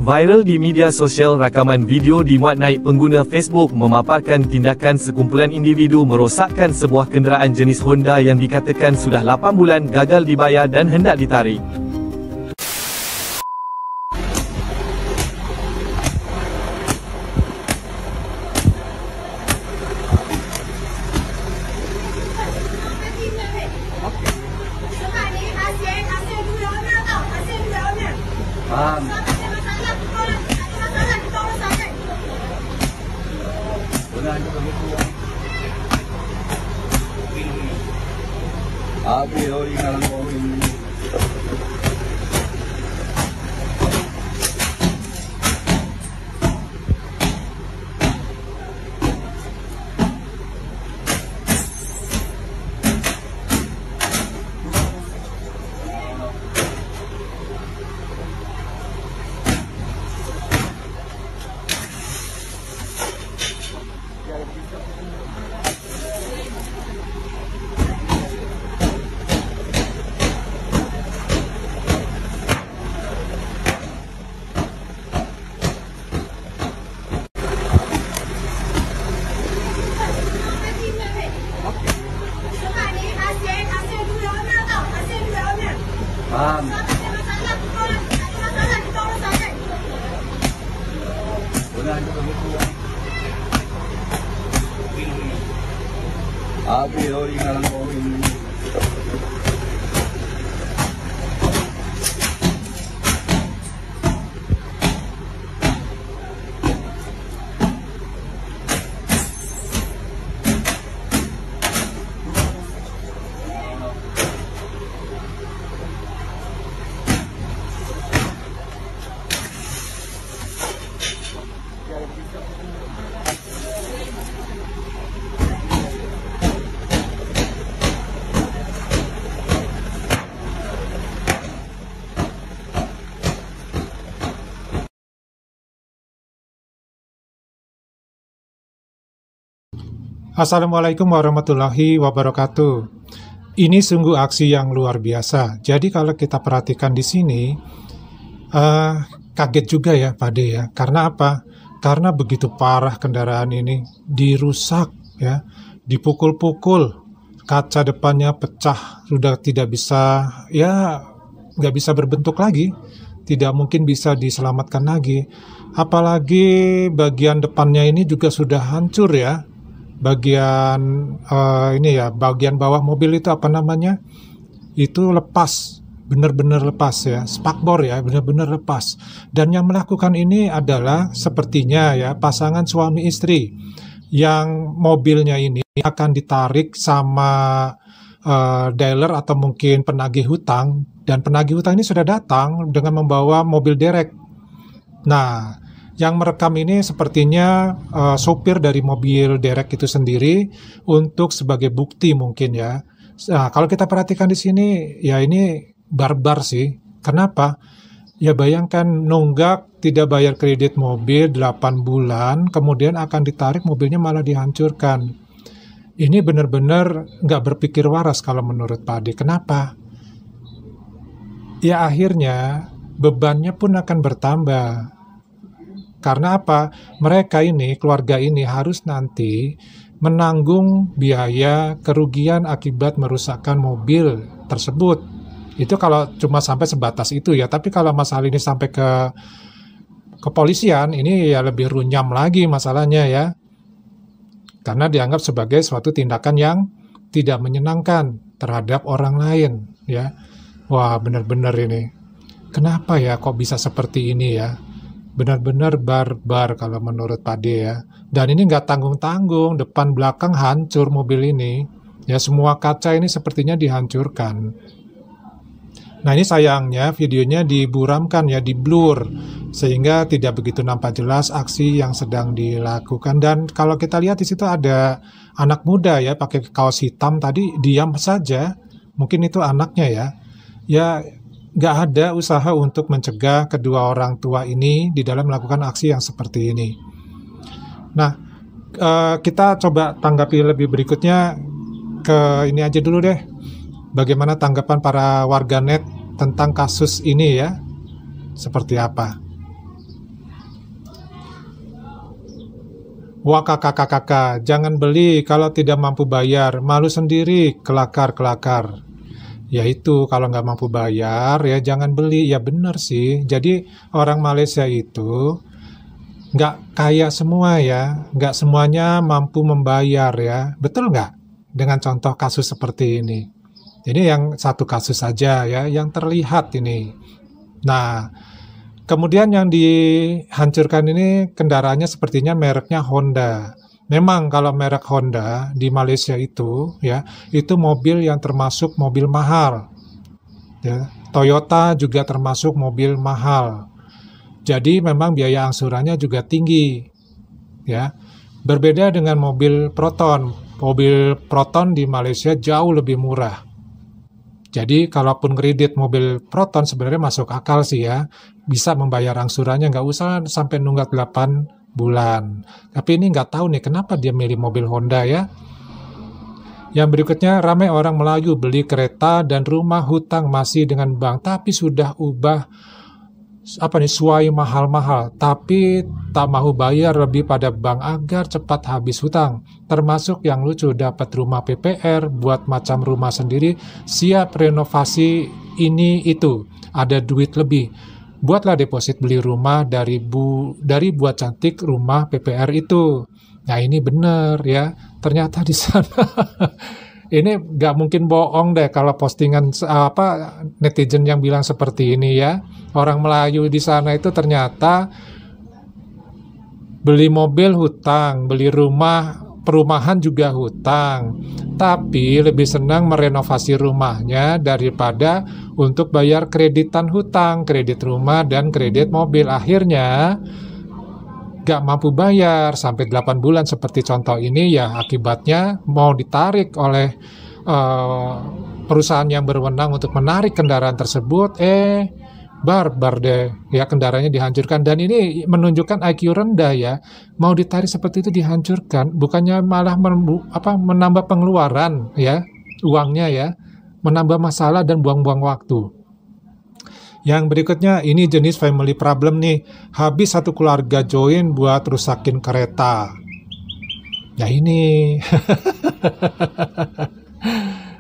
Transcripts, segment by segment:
Viral di media sosial, rakaman video dimuat naik pengguna Facebook memaparkan tindakan sekumpulan individu merosakkan sebuah kenderaan jenis Honda yang dikatakan sudah 8 bulan gagal dibayar dan hendak ditarik. Assalamualaikum warahmatullahi wabarakatuh. Ini sungguh aksi yang luar biasa. Jadi kalau kita perhatikan di sini, kaget juga ya Pak De ya. Karena apa? Karena begitu parah kendaraan ini, dirusak ya, dipukul-pukul, kaca depannya pecah, sudah tidak bisa, ya nggak bisa berbentuk lagi, tidak mungkin bisa diselamatkan lagi. Apalagi bagian depannya ini juga sudah hancur ya. Bagian ini ya, bagian bawah mobil itu apa namanya? Itu lepas, benar-benar lepas ya, spakbor ya, benar-benar lepas. Dan yang melakukan ini adalah sepertinya ya pasangan suami istri yang mobilnya ini akan ditarik sama dealer atau mungkin penagih hutang, dan penagih hutang ini sudah datang dengan membawa mobil derek. Nah, yang merekam ini sepertinya sopir dari mobil derek itu sendiri untuk sebagai bukti mungkin ya. Nah, kalau kita perhatikan di sini, ya ini barbar sih. Kenapa? Ya bayangkan nunggak tidak bayar kredit mobil 8 bulan, kemudian akan ditarik mobilnya malah dihancurkan. Ini benar-benar nggak berpikir waras kalau menurut Pak Ade. Kenapa? Ya akhirnya bebannya pun akan bertambah. Karena apa? Mereka ini, keluarga ini harus nanti menanggung biaya kerugian akibat merusakkan mobil tersebut. Itu kalau cuma sampai sebatas itu ya. Tapi kalau masalah ini sampai ke kepolisian, ini ya lebih runyam lagi masalahnya ya. Karena dianggap sebagai suatu tindakan yang tidak menyenangkan terhadap orang lain ya. Wah, benar-benar ini. Kenapa ya kok bisa seperti ini ya? Benar-benar barbar kalau menurut Pak De ya. Dan ini nggak tanggung-tanggung, depan belakang hancur mobil ini. Ya semua kaca ini sepertinya dihancurkan. Nah ini sayangnya videonya diburamkan ya, di blur. Sehingga tidak begitu nampak jelas aksi yang sedang dilakukan. Dan kalau kita lihat di situ ada anak muda ya, pakai kaos hitam tadi, diam saja. Mungkin itu anaknya ya. Ya nggak ada usaha untuk mencegah kedua orang tua ini di dalam melakukan aksi yang seperti ini. Nah, kita coba tanggapi lebih berikutnya ke ini aja dulu deh. Bagaimana tanggapan para warganet tentang kasus ini ya? Seperti apa? Wah kakak-kakak, jangan beli kalau tidak mampu bayar, malu sendiri, kelakar-kelakar. Ya itu, kalau nggak mampu bayar, ya jangan beli. Ya benar sih, jadi orang Malaysia itu nggak kaya semua ya, nggak semuanya mampu membayar ya, betul nggak? Dengan contoh kasus seperti ini. Jadi yang satu kasus saja ya, yang terlihat ini. Nah, kemudian yang dihancurkan ini kendaraannya sepertinya mereknya Honda. Memang kalau merek Honda di Malaysia itu ya, itu mobil yang termasuk mobil mahal. Ya. Toyota juga termasuk mobil mahal. Jadi memang biaya angsurannya juga tinggi. Ya. Berbeda dengan mobil Proton. Mobil Proton di Malaysia jauh lebih murah. Jadi kalaupun kredit mobil Proton sebenarnya masuk akal sih ya. Bisa membayar angsurannya, nggak usah sampai nunggak 8 bulan. Tapi ini nggak tahu nih kenapa dia milih mobil Honda ya. Yang berikutnya, ramai orang Melayu beli kereta dan rumah hutang masih dengan bank. Tapi sudah ubah suai mahal-mahal, tapi tak mau bayar lebih pada bank agar cepat habis hutang. Termasuk yang lucu, dapat rumah PPR, buat macam rumah sendiri, siap renovasi ini itu, ada duit lebih. Buatlah deposit beli rumah dari buat cantik rumah PPR itu. Nah ini benar ya, ternyata di sana ini nggak mungkin bohong deh kalau postingan netizen yang bilang seperti ini ya. Orang Melayu di sana itu ternyata beli mobil hutang, beli rumah, perumahan juga hutang. Tapi lebih senang merenovasi rumahnya daripada untuk bayar kreditan hutang, kredit rumah dan kredit mobil. Akhirnya gak mampu bayar sampai 8 bulan seperti contoh ini ya, akibatnya mau ditarik oleh perusahaan yang berwenang untuk menarik kendaraan tersebut, barbar deh ya, kendaraannya dihancurkan. Dan ini menunjukkan IQ rendah ya, mau ditarik seperti itu dihancurkan, bukannya malah menambah pengeluaran ya, uangnya ya, menambah masalah dan buang-buang waktu. Yang berikutnya, ini jenis family problem nih. Habis satu keluarga join buat rusakin kereta. Ya ini.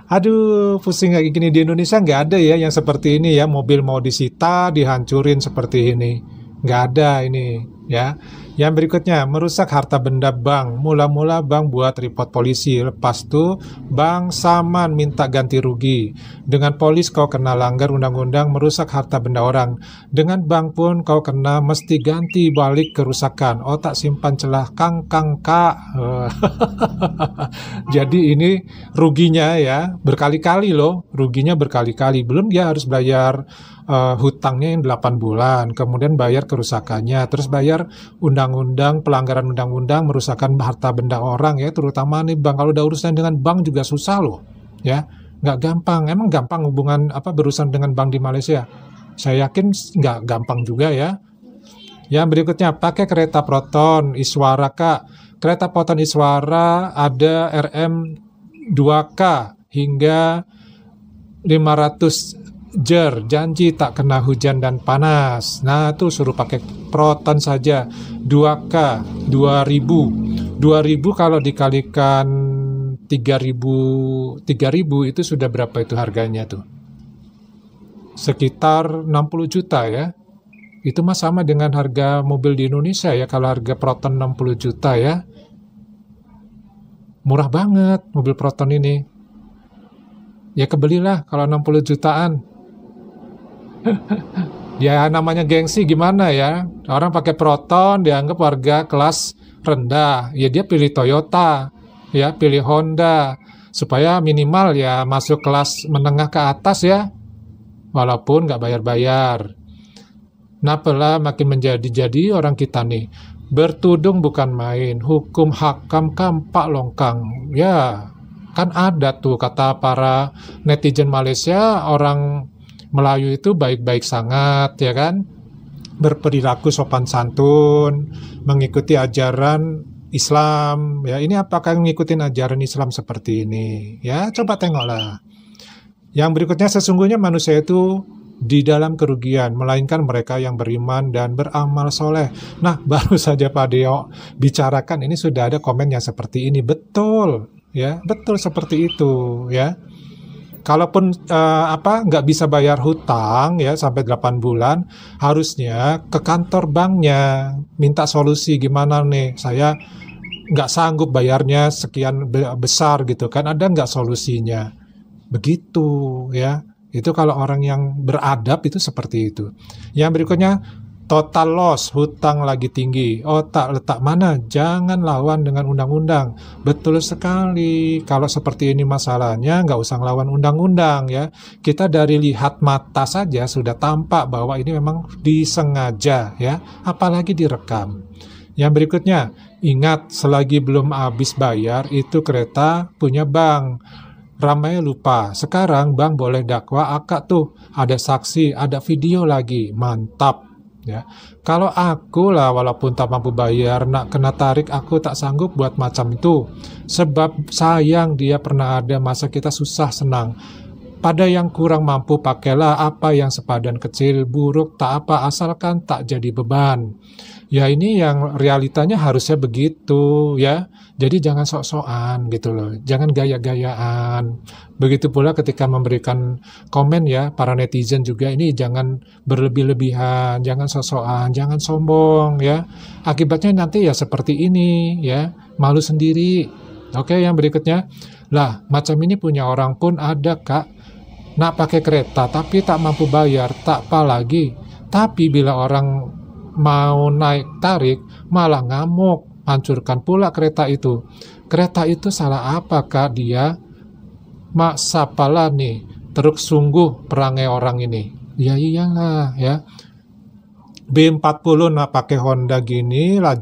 Aduh, pusing kayak gini. Di Indonesia nggak ada ya yang seperti ini ya. Mobil mau disita, dihancurin seperti ini. Nggak ada ini ya. Yang berikutnya, merusak harta benda bank. Mula-mula bank buat report polisi. Lepas tuh bank saman minta ganti rugi. Dengan polis kau kena langgar undang-undang merusak harta benda orang. Dengan bank pun kau kena mesti ganti balik kerusakan. Otak simpan celah kang kak. Jadi ini ruginya ya berkali-kali loh. Ruginya berkali-kali. Belum dia harus bayar hutangnya yang 8 bulan, kemudian bayar kerusakannya, terus bayar undang-undang, pelanggaran undang-undang, merusakkan harta benda orang ya, terutama nih bank. Kalau udah urusan dengan bank juga susah loh ya, nggak gampang. Emang gampang hubungan berurusan dengan bank di Malaysia? Saya yakin nggak gampang juga ya. Yang berikutnya, pakai kereta Proton Iswara Kak. Kereta Proton Iswara ada RM 2K hingga 500 janji tak kena hujan dan panas. Nah tuh suruh pakai Proton saja. 2K 2000 kalau dikalikan 3000 itu sudah berapa itu harganya tuh? Sekitar 60 juta ya. Itu mah sama dengan harga mobil di Indonesia ya. Kalau harga Proton 60 juta ya, murah banget mobil Proton ini. Ya kebelilah kalau 60 jutaan. Ya namanya gengsi gimana ya. Orang pakai Proton dianggap warga kelas rendah. Ya dia pilih Toyota, ya pilih Honda, supaya minimal ya masuk kelas menengah ke atas ya. Walaupun nggak bayar-bayar. Nah pelah makin menjadi-jadi orang kita nih. Bertudung bukan main. Hukum hakam kampak longkang. Ya kan ada tuh kata para netizen Malaysia, orang Melayu itu baik-baik sangat ya kan, berperilaku sopan santun, mengikuti ajaran Islam ya. Ini apakah ngikutin ajaran Islam seperti ini ya? Coba tengoklah. Yang berikutnya, sesungguhnya manusia itu di dalam kerugian, melainkan mereka yang beriman dan beramal soleh. Nah, baru saja Pak Deo bicarakan ini sudah ada komen yang seperti ini. Betul, ya, betul seperti itu, ya. Kalaupun nggak bisa bayar hutang ya sampai 8 bulan, harusnya ke kantor banknya minta solusi gimana nih, saya nggak sanggup bayarnya sekian besar gitu kan, ada nggak solusinya? Begitu ya. Itu kalau orang yang beradab itu seperti itu. Yang berikutnya, total loss, hutang lagi tinggi. Tak letak mana? Jangan lawan dengan undang-undang. Betul sekali. Kalau seperti ini masalahnya, nggak usah lawan undang-undang ya. Kita dari lihat mata saja sudah tampak bahwa ini memang disengaja ya. Apalagi direkam. Yang berikutnya, ingat selagi belum habis bayar itu kereta punya bank. Ramai lupa, sekarang bank boleh dakwa akak tuh, ada saksi, ada video lagi, mantap. Ya, kalau aku lah walaupun tak mampu bayar, nak kena tarik, aku tak sanggup buat macam itu. Sebab sayang dia pernah ada masa kita susah senang. Pada yang kurang mampu pakailah apa yang sepadan kecil, buruk tak apa asalkan tak jadi beban. Ya ini yang realitanya harusnya begitu ya. Jadi jangan sok-sokan gitu loh. Jangan gaya-gayaan. Begitu pula ketika memberikan komen ya, para netizen juga ini jangan berlebih-lebihan, jangan sok-sokan, jangan sombong ya. Akibatnya nanti ya seperti ini ya, malu sendiri. Oke, yang berikutnya. Lah, macam ini punya orang pun ada, Kak. Nak pakai kereta tapi tak mampu bayar, tak apa lagi. Tapi bila orang mau naik tarik, malah ngamuk, hancurkan pula kereta itu. Kereta itu salah apa, Kak, dia? Mak sapalah nih, teruk sungguh perangai orang ini. Ya iyalah ya. B40 nak pakai Honda ginilah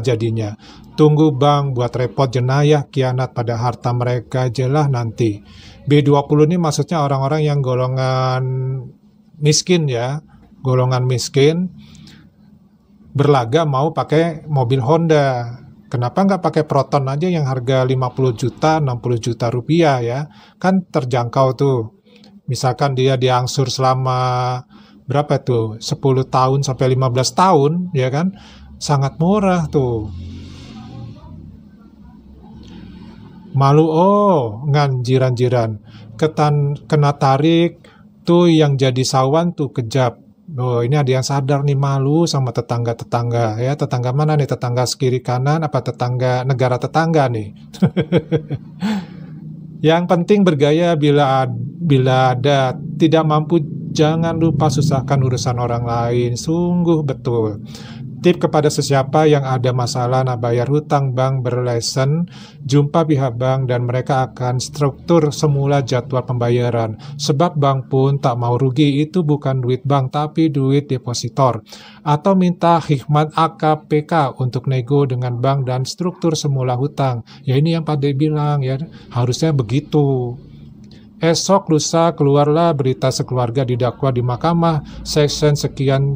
jadinya. Tunggu bang buat repot jenayah kianat pada harta mereka jelah nanti. B20 ini maksudnya orang-orang yang golongan miskin ya. Golongan miskin berlaga mau pakai mobil Honda. Kenapa nggak pakai Proton aja yang harga 50 juta, 60 juta rupiah ya? Kan terjangkau tuh. Misalkan dia diangsur selama berapa tuh? 10 tahun sampai 15 tahun ya kan? Sangat murah tuh. Malu nganjiran-jiran. Kena tarik tuh yang jadi sawan tuh kejap. Oh, ini ada yang sadar nih malu sama tetangga-tetangga ya. Tetangga mana nih? Tetangga sekiri kanan apa tetangga negara tetangga nih? Yang penting bergaya bila ada, tidak mampu jangan lupa susahkan urusan orang lain. Sungguh betul. Tip kepada sesiapa yang ada masalah nak bayar hutang bank berlesen, jumpa pihak bank dan mereka akan struktur semula jadwal pembayaran. Sebab bank pun tak mau rugi, itu bukan duit bank tapi duit depositor. Atau minta hikmat AKPK untuk nego dengan bank dan struktur semula hutang. Ya ini yang Pak De bilang ya, harusnya begitu. Esok lusa keluarlah berita sekeluarga didakwa di mahkamah section sekian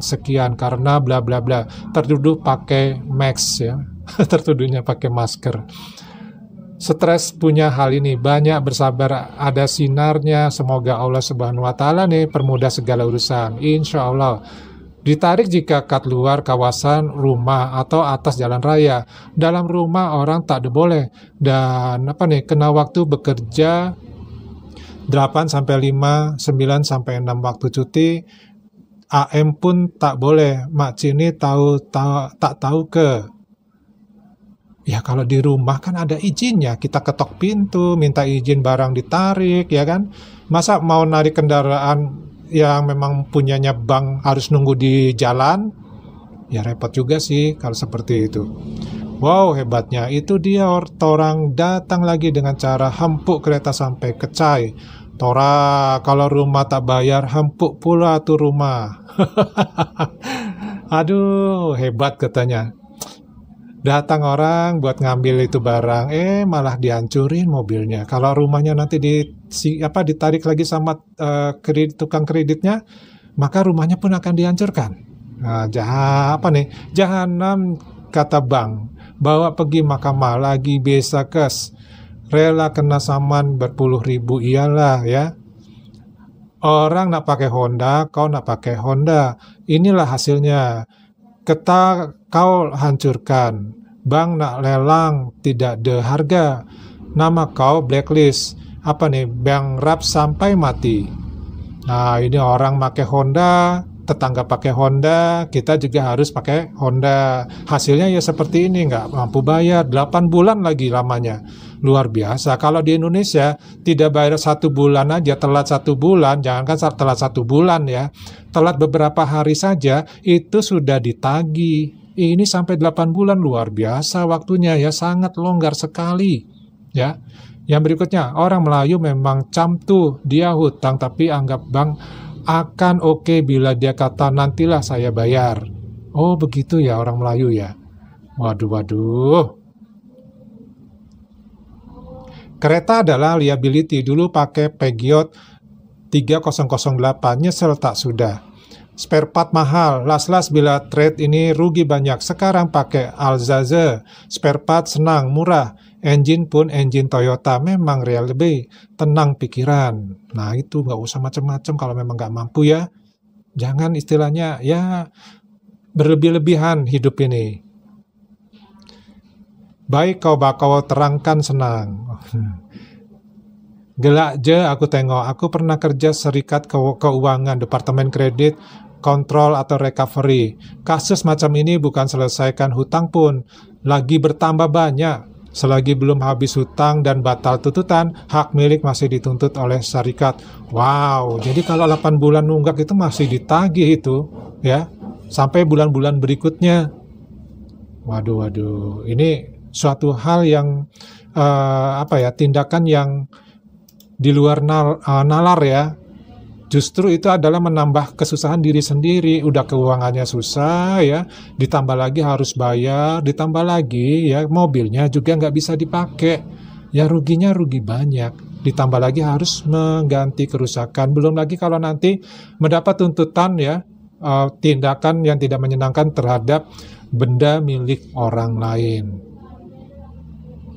karena bla bla bla. Tertuduh pakai mask ya. Tertuduhnya pakai masker. Stres punya hal ini, banyak bersabar, ada sinarnya. Semoga Allah Subhanahu wa taala nih permudah segala urusan. Insya Allah. Ditarik jika kat luar kawasan rumah atau atas jalan raya. Dalam rumah orang tak boleh. Dan kena waktu bekerja 8 sampai 5, 9 sampai 6 waktu cuti. AM pun tak boleh. Mak Cini tak tahu ke. Ya kalau di rumah kan ada izinnya. Kita ketok pintu, minta izin barang ditarik, ya kan? Masa mau narik kendaraan yang memang punyanya bank harus nunggu di jalan? Ya repot juga sih kalau seperti itu. Wow, hebatnya. Itu dia orang datang lagi dengan cara hempuk kereta sampai kecai. Tora, kalau rumah tak bayar, hempuk pula tuh rumah. Aduh, hebat katanya. Datang orang buat ngambil itu barang, malah dihancurin mobilnya. Kalau rumahnya nanti ditarik lagi sama tukang kreditnya, maka rumahnya pun akan dihancurkan. Nah, jahanam kata bank. Bawa pergi mahkamah lagi biasa kes. Rela kena saman berpuluh ribu iyalah ya. Orang nak pakai Honda, kau nak pakai Honda. Inilah hasilnya. Kau hancurkan. Bank nak lelang, tidak ada harga. Nama kau blacklist. Apa nih? Bankrupt sampai mati. Nah, ini orang pakai Honda, tetangga pakai Honda, kita juga harus pakai Honda. Hasilnya ya seperti ini, nggak mampu bayar, 8 bulan lagi lamanya. Luar biasa. Kalau di Indonesia, tidak bayar 1 bulan aja, telat 1 bulan, jangankan telat 1 bulan ya, telat beberapa hari saja, itu sudah ditagih. Ini sampai 8 bulan, luar biasa waktunya ya, sangat longgar sekali ya. Yang berikutnya, orang Melayu memang camtu, dia hutang tapi anggap bank akan oke bila dia kata nantilah saya bayar. Oh begitu ya orang Melayu ya. Waduh. Kereta adalah liability, dulu pakai Peugeot 3008, nyesel tak sudah. Spare part mahal, las-las bila trade ini rugi banyak. Sekarang pakai Alzaze, spare part senang, murah. Engine pun engine Toyota, memang lebih tenang pikiran. Nah itu nggak usah macam-macam kalau memang nggak mampu ya. Jangan istilahnya ya berlebih-lebihan hidup ini. Baik kau bakal terangkan senang. Gelak je aku tengok, aku pernah kerja serikat keuangan, departemen kredit, kontrol atau recovery. Kasus macam ini bukan selesaikan hutang pun, lagi bertambah banyak. Selagi belum habis hutang dan batal tuntutan, hak milik masih dituntut oleh syarikat. Wow, jadi kalau 8 bulan nunggak itu masih ditagih itu, ya, sampai bulan-bulan berikutnya. Waduh, ini suatu hal yang tindakan yang di luar nalar ya. Justru itu adalah menambah kesusahan diri sendiri. Udah keuangannya susah ya, ditambah lagi harus bayar, ditambah lagi ya mobilnya juga nggak bisa dipakai. Ya ruginya rugi banyak. Ditambah lagi harus mengganti kerusakan. Belum lagi kalau nanti mendapat tuntutan ya, tindakan yang tidak menyenangkan terhadap benda milik orang lain.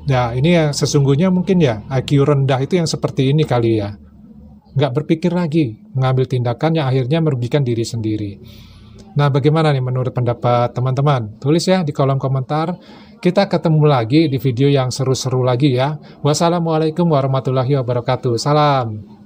Nah ini yang sesungguhnya mungkin ya IQ rendah itu yang seperti ini kali ya. Nggak berpikir lagi, mengambil tindakan yang akhirnya merugikan diri sendiri. Nah, bagaimana nih menurut pendapat teman-teman? Tulis ya di kolom komentar. Kita ketemu lagi di video yang seru-seru lagi ya. Wassalamualaikum warahmatullahi wabarakatuh. Salam.